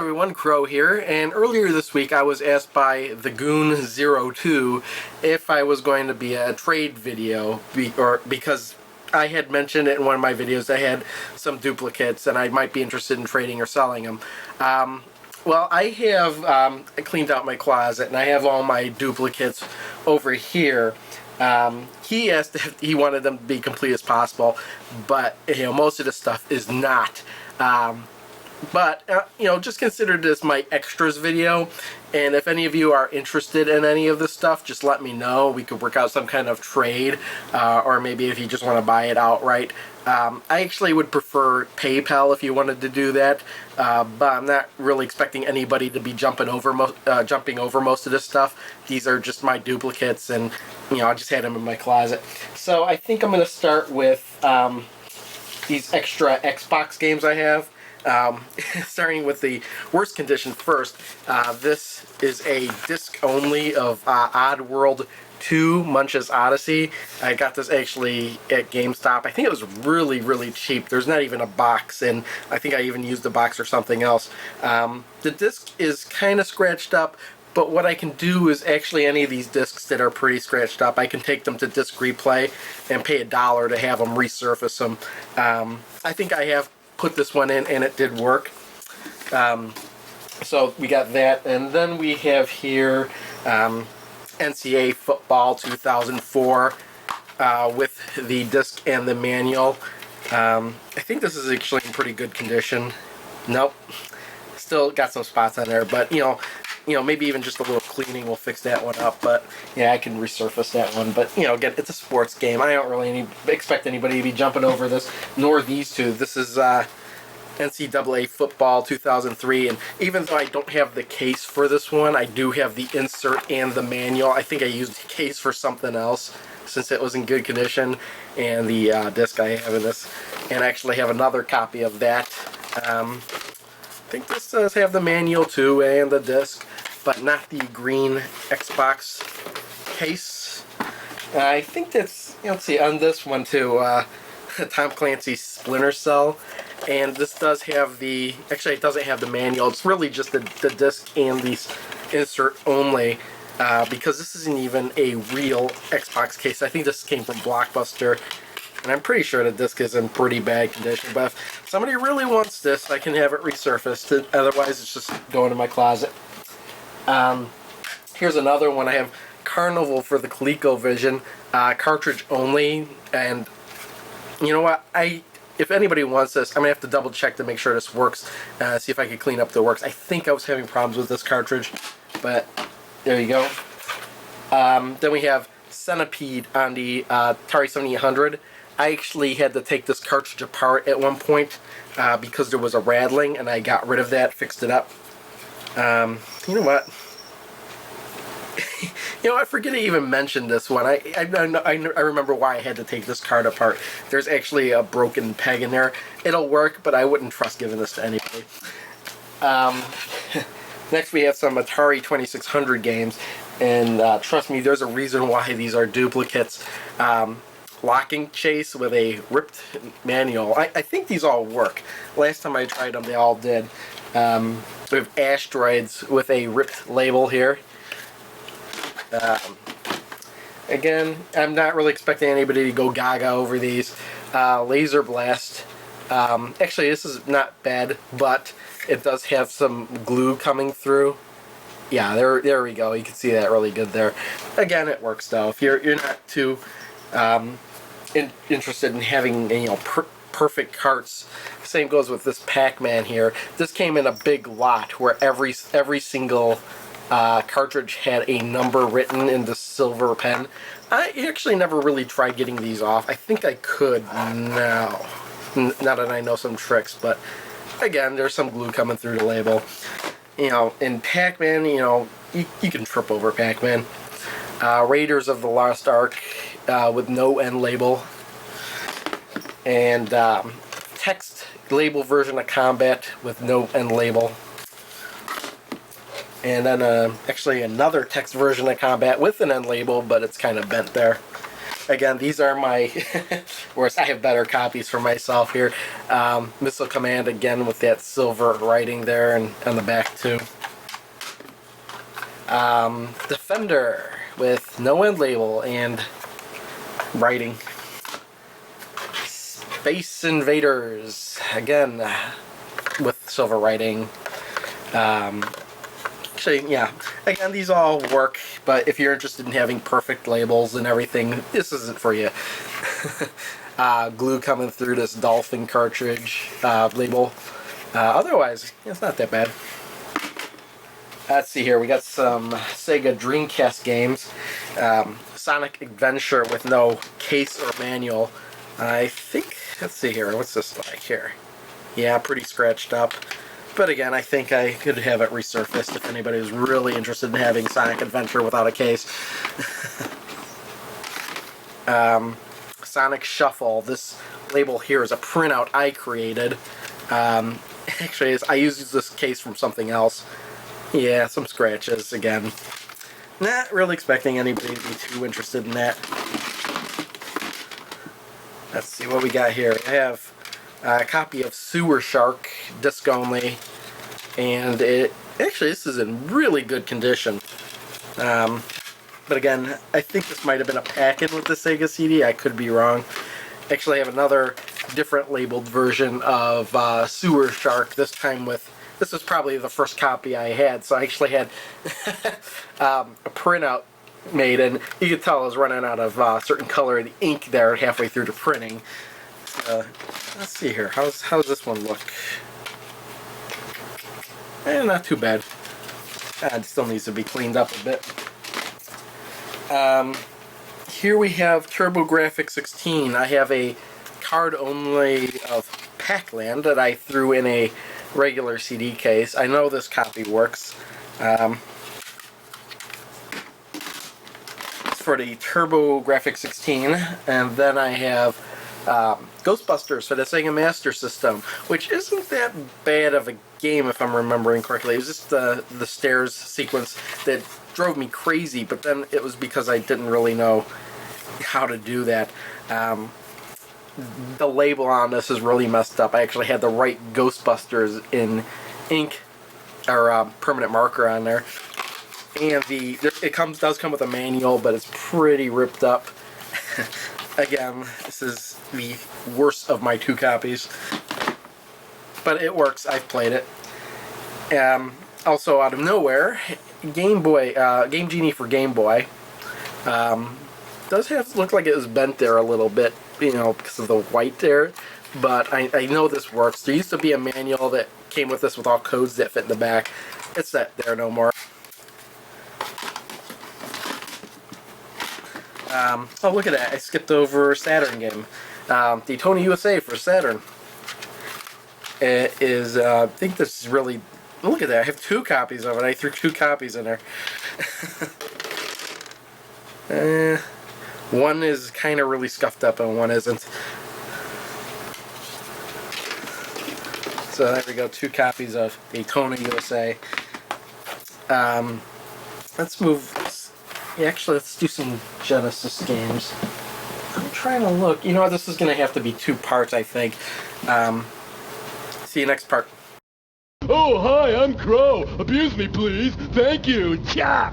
everyone, Crow here, and earlier this week I was asked by the Goon02 if I was going to be a trade video, because I had mentioned it in one of my videos I had some duplicates and I might be interested in trading or selling them. Well, I have cleaned out my closet and I have all my duplicates over here. He asked if he wanted them to be complete as possible, but most of the stuff is not. But just consider this my extras video, and if any of you are interested in any of this stuff, just let me know. We could work out some kind of trade, or maybe if you just want to buy it outright. I actually would prefer PayPal if you wanted to do that, but I'm not really expecting anybody to be jumping over most of this stuff. These are just my duplicates, and I just had them in my closet. So I think I'm going to start with these extra Xbox games I have. Starting with the worst condition first. This is a disc only of Oddworld 2 Munch's Odyssey. I got this actually at GameStop. I think it was really, really cheap. There's not even a box, and I think I even used the box or something else. The disc is kind of scratched up, but what I can do is actually any of these discs that are pretty scratched up, I can take them to Disc Replay and pay $1 to have them resurface them. I think I have put this one in and it did work. So we got that, and then we have here Ncaa Football 2004 with the disc and the manual. I think this is actually in pretty good condition. Nope, still got some spots on there, but maybe even just a little cleaning will fix that one up. But yeah, I can resurface that one. But again, it's a sports game. I don't really expect anybody to be jumping over this, nor these two. This is Ncaa Football 2003, and even though I don't have the case for this one, I do have the insert and the manual. I think I used the case for something else since it was in good condition, and the disc I have in this, and I actually have another copy of that. I think this does have the manual too and the disc, but not the green Xbox case. I think that's, let's see, on this one too, Tom Clancy's Splinter Cell, and this does have the, actually it doesn't have the manual, it's really just the disc and the insert only, because this isn't even a real Xbox case. I think this came from Blockbuster, and I'm pretty sure the disc is in pretty bad condition, but if somebody really wants this, I can have it resurfaced. Otherwise, it's just going in my closet. Here's another one. I have Carnival for the ColecoVision, cartridge only, and you know what? If anybody wants this, I'm going to have to double check to make sure this works, see if I can clean up the works. I think I was having problems with this cartridge, but there you go. Then we have Centipede on the Atari 7800. I actually had to take this cartridge apart at one point because there was a rattling, and I got rid of that, fixed it up. You know what? I forget to even mention this one. I remember why I had to take this card apart. There's actually a broken peg in there. It'll work, but I wouldn't trust giving this to anybody. Next we have some Atari 2600 games, and trust me, there's a reason why these are duplicates. Locking Chase with a ripped manual. I think these all work. Last time I tried them, they all did. We have Asteroids with a ripped label here. Again, I'm not really expecting anybody to go gaga over these. Laser Blast. Actually, this is not bad, but it does have some glue coming through. Yeah, there we go. You can see that really good there. Again, it works though. If you're not too interested in having perfect carts. Same goes with this Pac-Man here. This came in a big lot where every single cartridge had a number written in the silver pen. I actually never really tried getting these off. I think I could now that I know some tricks, but again, there's some glue coming through the label. In Pac-Man, you can trip over Pac-Man. Raiders of the Lost Ark with no end label, and text label version of Combat with no end label. And then actually another text version of Combat with an end label, but it's kind of bent there. Again, these are my, whereas I have better copies for myself here. Missile Command, again, with that silver writing there and on the back, too. Defender, with no end label and writing. Space Invaders, again, with silver writing. Actually, yeah, again, these all work, but if you're interested in having perfect labels and everything, this isn't for you. Glue coming through this dolphin cartridge label. Otherwise, it's not that bad. Let's see here, we got some Sega Dreamcast games. Sonic Adventure with no case or manual. I think, let's see here, what's this like here? Yeah, pretty scratched up. But again, I think I could have it resurfaced if anybody was really interested in having Sonic Adventure without a case. Sonic Shuffle. This label here is a printout I created. Actually, I used this case from something else. Yeah, some scratches again. Not really expecting anybody to be too interested in that. Let's see what we got here. I have a copy of Sewer Shark, disc only, and actually this is in really good condition. But again, I think this might have been a pack-in with the Sega CD. I could be wrong. Actually, I have another different labeled version of Sewer Shark, this time with, this is probably the first copy I had, so I actually had a printout made, and you could tell I was running out of certain colored ink there halfway through the printing. Let's see here. How's this one look? Not too bad. It still needs to be cleaned up a bit. Here we have TurboGrafx-16. I have a card only of Pac-Land that I threw in a regular CD case. I know this copy works. It's for the TurboGrafx-16, and then I have Ghostbusters for the Sega Master System, which isn't that bad of a game if I'm remembering correctly. It was just the stairs sequence that drove me crazy, but then it was because I didn't really know how to do that. The label on this is really messed up. I actually had to write Ghostbusters in ink or permanent marker on there, and it does come with a manual, but it's pretty ripped up. Again, this is the worst of my two copies, but it works. I've played it. Also, out of nowhere, Game Genie for Game Boy. Does look like it was bent there a little bit, you know, because of the white there, but I know this works. There used to be a manual that came with this with all codes that fit in the back. It's not there no more. Oh, look at that. I skipped over Saturn game. Daytona USA for Saturn. It is, I think this is really, look at that. I have two copies of it. I threw two copies in there. One is kind of really scuffed up and one isn't. So there we go. Two copies of Daytona USA. Let's move. Yeah, actually, let's do some Genesis games. I'm trying to look. You know what? This is going to have to be two parts, I think. See you next part. Oh, hi, I'm Crow. Abuse me, please. Thank you. Ncaa.